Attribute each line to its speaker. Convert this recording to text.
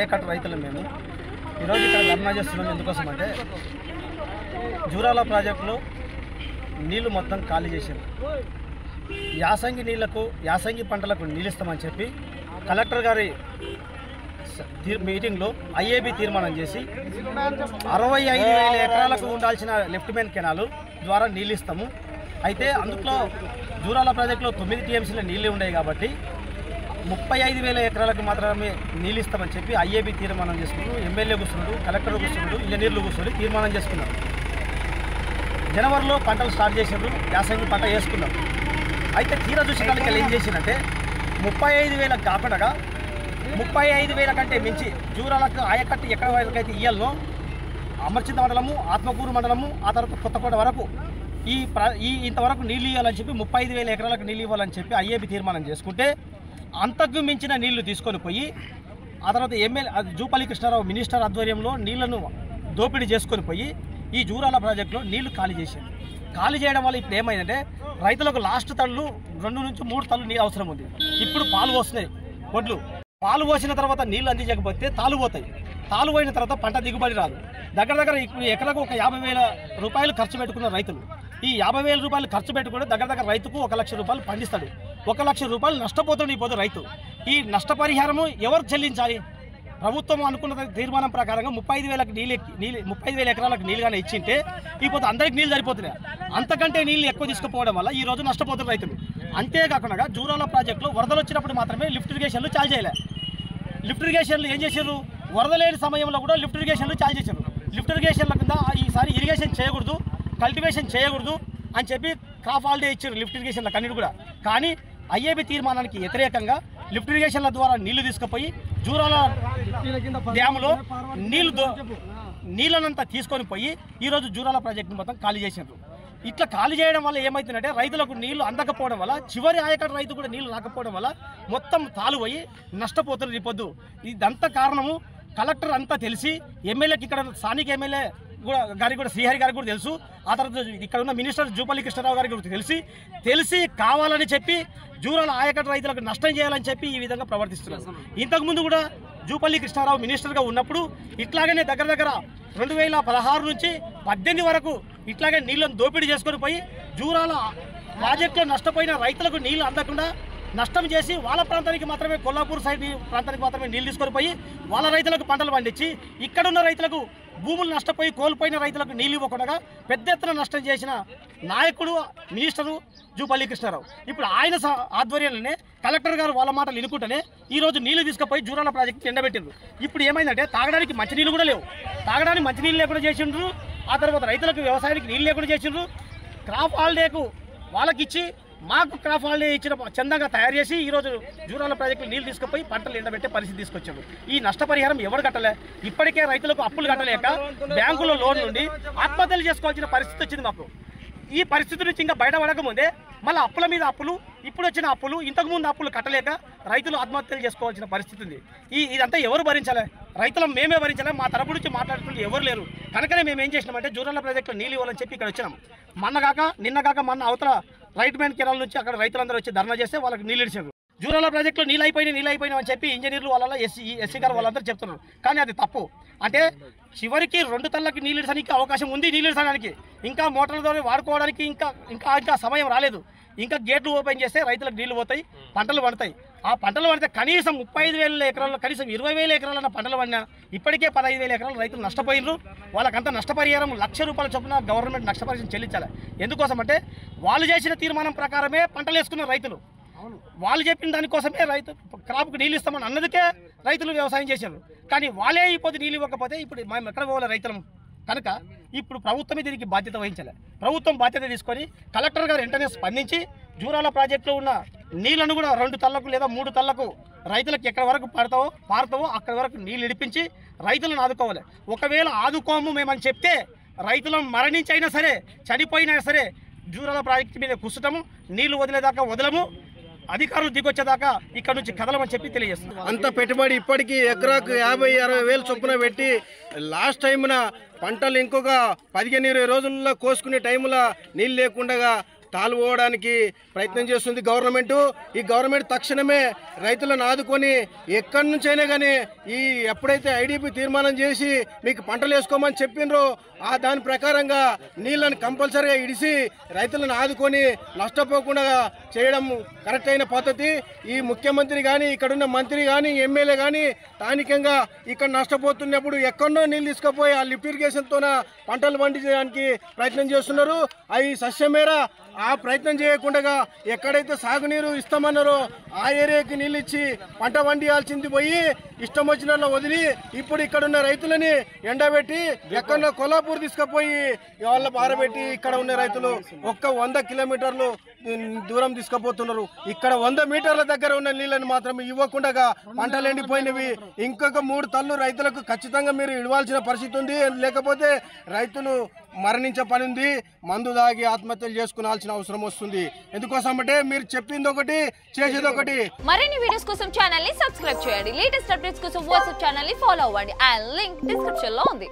Speaker 1: ఆయకట్టు రైతులు మేము ఈరోజు ఇక్కడ ధర్నా చేస్తున్నాం. ఎందుకోసం అంటే జూరాల ప్రాజెక్టులో నీళ్లు మొత్తం ఖాళీ చేశారు. యాసంగి పంటలకు నీళ్ళు ఇస్తామని చెప్పి కలెక్టర్ గారి మీటింగ్లో ఐఏబీ తీర్మానం చేసి 65,000 ఎకరాలకు ఉండాల్సిన లెఫ్ట్ మెయిన్ కెనాలు ద్వారా నీళ్ళు ఇస్తాము. అయితే అందులో జూరాల ప్రాజెక్టులో 9 టీఎంసీల నీళ్ళే ఉన్నాయి కాబట్టి 35,000 ఎకరాలకు మాత్రమే నీళ్ళు ఇస్తామని చెప్పి ఐఏబీ తీర్మానం చేసుకున్నారు. ఎమ్మెల్యే కూర్చున్నాడు, కలెక్టర్ కూర్చున్నాడు, ఇంజనీర్లు కూర్చుని తీర్మానం చేసుకున్నారు. జనవరిలో పంటలు స్టార్ట్ చేసినారు, యాసంగి పంట వేసుకున్నారు. అయితే తీర చూసేదానికి ఏం చేసిందంటే 35,000 కాకుండా 35,000 కంటే మించి జూరాలకు ఆయకట్టు ఎక్కడ వరకైతే ఇయ్యాలనో అమర్చింత మండలము, ఆత్మకూరు మండలము, ఆ తర్వాత కొత్తకోట వరకు ఇంతవరకు నీళ్ళు ఇవ్వాలని చెప్పి 35,000 ఎకరాలకు నీళ్ళు ఇవ్వాలని చెప్పి ఐఏబీ తీర్మానం చేసుకుంటే అంతకు మించిన నీళ్లు తీసుకొని పోయి ఆ తర్వాత జూపల్లి కృష్ణారావు మినిస్టర్ ఆధ్వర్యంలో నీళ్లను దోపిడీ చేసుకొని పోయి ఈ జూరాల ప్రాజెక్టులో నీళ్లు ఖాళీ చేశారు. ఖాళీ చేయడం వల్ల ఇప్పుడు ఏమైందంటే రైతులకు లాస్ట్ తళ్ళు 2 నుంచి 3 తళ్ళు నీళ్ళు అవసరం ఉంది. ఇప్పుడు పాలు పోస్తున్నాయి వడ్లు. పాలు పోసిన తర్వాత నీళ్లు అందించకపోతే తాలు పోతాయి. తాలు పోయిన తర్వాత పంట దిగుబడి రాదు. దగ్గర ఇప్పుడు ఎకరకు ఒక 50,000 రూపాయలు ఖర్చు పెట్టుకున్న రైతులు ఈ 50,000 రూపాయలు ఖర్చు పెట్టుకుంటే దగ్గర రైతుకు 1,00,000 రూపాయలు పండిస్తాడు. 1,00,000 రూపాయలు నష్టపోతాడు ఇప్పుడు రైతు. ఈ నష్టపరిహారము ఎవరు చెల్లించాలి? ప్రభుత్వం అనుకున్న తీర్మానం ప్రకారంగా 35,000 ఎకరాలకు నీళ్ళుగానే ఇచ్చింటే ఇప్పుడు అందరికి నీళ్ళు సరిపోతున్నాయి. అంతకంటే నీళ్ళు ఎక్కువ తీసుకుపోవడం వల్ల ఈ రోజు నష్టపోతున్న రైతులు. అంతేకాకుండా జూరాల ప్రాజెక్టులో వరదలు వచ్చినప్పుడు మాత్రమే లిఫ్ట్ ఇరిగేషన్లు చాలు చేయలే. లిఫ్ట్ ఇరిగేషన్లు ఏం చేశారు? వరద లేని సమయంలో కూడా లిఫ్ట్ ఇరిగేషన్లు చాలు చేశారు. లిఫ్ట్ ఇరిగేషన్ల కింద ఈసారి ఇరిగేషన్ చేయకూడదు, కల్టివేషన్ చేయకూడదు అని చెప్పి క్రాప్ హాలిడే ఇచ్చారు లిఫ్ట్ ఇరిగేషన్ల కన్నిటి కూడా. కానీ ఐఏబీ తీర్మానానికి వ్యతిరేకంగా లిఫ్ట్ ఇరిగేషన్ల ద్వారా నీళ్లు తీసుకుపోయి జూరాల డ్యాములో నీళ్ళనంతా తీసుకొని పోయి ఈరోజు జూరాల ప్రాజెక్టును మొత్తం ఖాళీ చేశారు. ఇట్లా ఖాళీ చేయడం వల్ల ఏమవుతుందంటే రైతులకు నీళ్లు అందకపోవడం వల్ల చివరి ఆయకట్టు రైతు కూడా నీళ్లు రాకపోవడం వల్ల మొత్తం తాలుపోయి నష్టపోతున్నారు. ఈ ఇదంతా కారణము కలెక్టర్ అంతా తెలిసి ఎమ్మెల్యేకి ఇక్కడ స్థానిక ఎమ్మెల్యే గారికి కూడా శ్రీహరి గారికి కూడా తెలుసు. ఆ తర్వాత ఇక్కడ ఉన్న మినిస్టర్ జూపల్లి కృష్ణారావు గారికి కూడా తెలిసి కావాలని చెప్పి జూరాల ఆయకట్టు రైతులకు నష్టం చేయాలని చెప్పి ఈ విధంగా ప్రవర్తిస్తున్నారు. ఇంతకుముందు కూడా జూపల్లి కృష్ణారావు మినిస్టర్గా ఉన్నప్పుడు ఇట్లాగనే దగ్గర 2016 నుంచి 18 వరకు ఇట్లాగే నీళ్ళను దోపిడీ చేసుకొని పోయి జూరాల ప్రాజెక్టులో నష్టపోయిన రైతులకు నీళ్లు అందకుండా నష్టం చేసి వాళ్ళ ప్రాంతానికి మాత్రమే కొల్లాపూర్ సైడ్ ప్రాంతానికి మాత్రమే నీళ్ళు తీసుకొని పోయి వాళ్ళ రైతులకు పంటలు పండించి ఇక్కడున్న రైతులకు భూములు నష్టపోయి కోల్పోయిన రైతులకు నీళ్ళు ఇవ్వకుండా పెద్ద ఎత్తున నష్టం చేసిన నాయకుడు మినిస్టరు జూపల్లి కృష్ణారావు. ఇప్పుడు ఆయన ఆధ్వర్యంలోనే కలెక్టర్ గారు వాళ్ళ మాటలు వినుకుంటేనే ఈరోజు నీళ్లు తీసుకుపోయి జూరాల ప్రాజెక్టు ఎండబెట్టారు. ఇప్పుడు ఏమైందంటే తాగడానికి మంచినీళ్ళు కూడా లేవు. తాగడానికి మంచినీళ్ళు లేకుండా చేసిండ్రు. ఆ తర్వాత రైతులకు వ్యవసాయానికి నీళ్ళు లేకుండా చేసిండ్రు. క్రాప్ హాలిడేకు వాళ్ళకిచ్చి మాకు క్రాప్ హాలిడే ఇచ్చిన చందంగా తయారు చేసి ఈరోజు జూరాల ప్రాజెక్టులు నీళ్లు తీసుకుపోయి పంటలు ఎండబెట్టే పరిస్థితి తీసుకొచ్చారు. ఈ నష్టపరిహారం ఎవరు కట్టలే. ఇప్పటికే రైతులకు అప్పులు కట్టలేక బ్యాంకులో లోన్ నుండి ఆత్మహత్యలు చేసుకోవాల్సిన పరిస్థితి వచ్చింది మాకు. ఈ పరిస్థితి నుంచి ఇంకా బయటపడకముందే మళ్ళీ అప్పుల మీద అప్పులు, ఇప్పుడు వచ్చిన అప్పులు, ఇంతకుముందు అప్పులు కట్టలేక రైతులు ఆత్మహత్యలు చేసుకోవాల్సిన పరిస్థితి ఉంది. ఇదంతా ఎవరు భరించాలి? రైతులం మేమే భరించాలి. మా తరపు నుంచి మాట్లాడుకుంటూ ఎవరు లేరు. కనుకనే మేము ఏం చేసినామంటే జూరాల ప్రాజెక్టులో నీళ్ళు ఇవ్వాలని చెప్పి ఇక్కడ వచ్చినాం. నిన్న అవతల రైట్ మ్యాన్ కెనాల్ నుంచి అక్కడ రైతులందరూ వచ్చి ధర్నా చేస్తే వాళ్ళకి నీళ్ళు ఇచ్చారు. జూరాల ప్రాజెక్టులో నీళ్ళు అయిపోయినాయి అని చెప్పి ఇంజనీర్లు వాళ్ళ ఎస్సీ గారు వాళ్ళందరూ చెప్తున్నారు. కానీ అది తప్పు. అంటే చివరికి 2 తళ్ళకి నీళ్ళు ఇచ్చడానికి అవకాశం ఉంది. నీళ్ళు ఇచ్చడానికి ఇంకా మోటార్ల ద్వారా వాడుకోవడానికి ఇంకా సమయం రాలేదు. ఇంకా గేట్లు ఓపెన్ చేస్తే రైతులకు నీళ్లు పోతాయి, పంటలు పండుతాయి. ఆ పంటలు పండితే కనీసం 35,000 ఎకరాల్లో కనీసం 20,000 ఎకరాలన్న పంటలు పండినా ఇప్పటికే 15,000 ఎకరాలు రైతులు నష్టపోయినారు. వాళ్ళకంతా నష్టపరిహారం 1,00,000 రూపాయల చొప్పున గవర్నమెంట్ నష్టపరిహారం చెల్లించాలి. ఎందుకోసం అంటే వాళ్ళు చేసిన తీర్మానం ప్రకారమే పంటలు వేసుకున్న రైతులు. వాళ్ళు చెప్పిన దానికోసమే రైతు క్రాప్కి నీళ్ళు ఇస్తామని అన్నదికే రైతులు వ్యవసాయం చేశారు. కానీ వాళ్ళే ఇప్పుడు నీళ్ళు ఇవ్వకపోతే ఇప్పుడు మేము ఎక్కడ పోవాలి రైతులం? కనుక ఇప్పుడు ప్రభుత్వమే దీనికి బాధ్యత వహించాలి. ప్రభుత్వం బాధ్యత తీసుకొని కలెక్టర్ గారు వెంటనే స్పందించి జూరాల ప్రాజెక్టులో ఉన్న నీళ్లను కూడా 2 తళ్ళకు లేదా 3 తళ్ళకు రైతులకు ఎక్కడి వరకు పారుతావో అక్కడి వరకు నీళ్ళు ఇడిపించి రైతులను ఆదుకోవాలి. ఒకవేళ ఆదుకోము మేమని చెప్తే రైతులను మరణించైనా సరే చనిపోయినా సరే జూరాల ప్రాజెక్టు మీద కుసటము, నీళ్లు వదిలేదాకా వదలము, అధికారులు దిగొచ్చేదాకా ఇక్కడ నుంచి కదలమని చెప్పి తెలియజేస్తుంది.
Speaker 2: అంత పెట్టుబడి ఇప్పటికీ ఎకరాకు 50-60 వేలు చొప్పున పెట్టి లాస్ట్ టైంన పంటలు ఇంకొక 15-20 రోజుల్లో కోసుకునే టైంలో నీళ్ళు లేకుండా తాలుపోవడానికి ప్రయత్నం చేస్తుంది గవర్నమెంట్. ఈ గవర్నమెంట్ తక్షణమే రైతులను ఆదుకొని ఎక్కడి నుంచైనా కానీ ఈ ఎప్పుడైతే ఐడిపి తీర్మానం చేసి మీకు పంటలు వేసుకోమని చెప్పిండ్రో దాని ప్రకారంగా నీళ్ళని కంపల్సరీగా ఇడిసి రైతులను ఆదుకొని నష్టపోకుండా చేయడం కరెక్ట్ అయిన పద్ధతి. ఈ ముఖ్యమంత్రి కానీ ఇక్కడున్న మంత్రి కానీ ఎమ్మెల్యే కానీ స్థానికంగా ఇక్కడ నష్టపోతున్నప్పుడు ఎక్కడో నీళ్ళు తీసుకుపోయి ఆ లిఫ్ట్ ఇరిగేషన్తోన పంటలు పండించడానికి ప్రయత్నం చేస్తున్నారు. అవి సస్యమేర ఆ ప్రయత్నం చేయకుండా ఎక్కడైతే సాగునీరు ఇస్తామన్నారో ఆ ఏరియాకి నీళ్ళు ఇచ్చి పంట పండియాల్సింది పోయి ఇష్టం వచ్చిన వదిలి ఇప్పుడు ఇక్కడున్న రైతులని ఎండబెట్టి ఎక్కడో కొల్లాపూర్ తీసుకుపోయి వాళ్ళ పారబెట్టి ఇక్కడ ఉన్న రైతులు 100 కిలోమీటర్లు దూరం తీసుకుపోతున్నారు. ఇక్కడ 100 మీటర్ల దగ్గర ఉన్న నీళ్ళని మాత్రం ఇవ్వకుండా పంటలు ఎండిపోయినవి. ఇంకొక 3 తల్లు రైతులకు ఖచ్చితంగా మీరు ఇవ్వాల్సిన పరిస్థితి ఉంది. లేకపోతే రైతులు మరణించే పని ఉంది. మందు దాగి ఆత్మహత్యలు చేసుకునాల్సిన అవసరం వస్తుంది. ఎందుకోసం అంటే మీరు చెప్పింది ఒకటి చేసేది ఒకటి.
Speaker 3: మరిన్ని వీడియోస్ కోసం ఛానల్ ని సబ్స్క్రైబ్ చేయండి. లేటెస్ట్ అప్డేట్స్ కోసం వాట్సాప్ ఛానల్ ని ఫాలో అవ్వండి. ఆ లింక్ డిస్క్రిప్షన్ లో ఉంది.